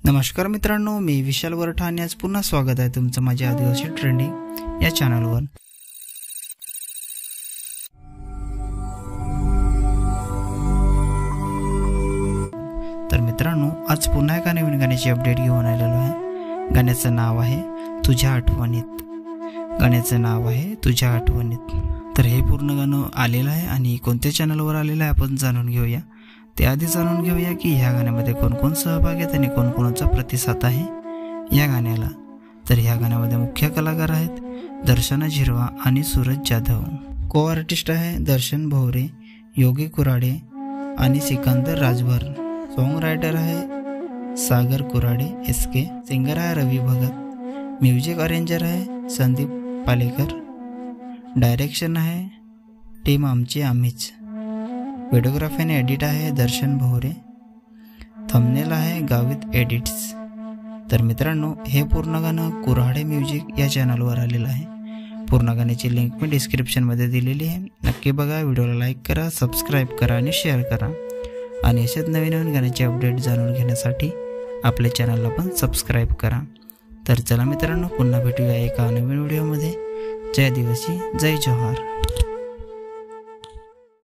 नमस्कार मित्रांनो, मी विशाल वरठा आणि आज पुन्हा स्वागत आहे तुमचं माझ्या आदिवासी ट्रेंडिंग या चॅनलवर। तर मित्रांनो, आज पुन्हा एका नवीन गाण्याची अपडेट घेऊन आलेलो आहे। गाण्याचं नाव आहे तुझ्या आठवणीत। गाण्याचं नाव आहे तुझ्या आठवणीत। तर हे पूर्ण गाणं आलेलं आहे आणि कोणत्या चॅनलवर आलेलं आहे आपण जाणून घेऊया। त्याआधी जाणून घेऊया की ह्या गाण्यामध्ये कोण कोण सहभागी आहेत आणि कोण कोणाचा प्रतिसाद आहे या गाण्याला। तर ह्या गाण्यामध्ये मुख्य कलाकार आहेत दर्शना झिरवा आणि सूरज जाधव। को आर्टिस्ट आहे दर्शन भोवरे, योगी कुराडे आणि सिकंदर राजभर। सॉन्ग रायटर आहे सागर कुराडे SK। सिंगर आहे रवी भगत। म्युझिक अरेंजर आहे संदीप पालेकर। डायरेक्शन आहे टीम आमची आम्हीच। व्हिडिओग्राफी आणि एडिट आहे दर्शन भोवरे। थंबनेल आहे गावित एडिट्स। तर मित्रांनो, हे पूर्ण गाणं कुऱ्हाडे म्युझिक या चॅनलवर आलेलं आहे। पूर्ण गाण्याची लिंक मी डिस्क्रिप्शनमध्ये दिलेली आहे, नक्की बघा। व्हिडिओला लाईक करा, सबस्क्राईब करा आणि शेअर करा। आणि अशाच नवीन नवीन गाण्याचे अपडेट जाणून घेण्यासाठी आपल्या चॅनलला पण सबस्क्राईब करा। तर चला मित्रांनो, पुन्हा भेटूया एका नवीन व्हिडिओमध्ये। जय आदिवासी, जय जोहार।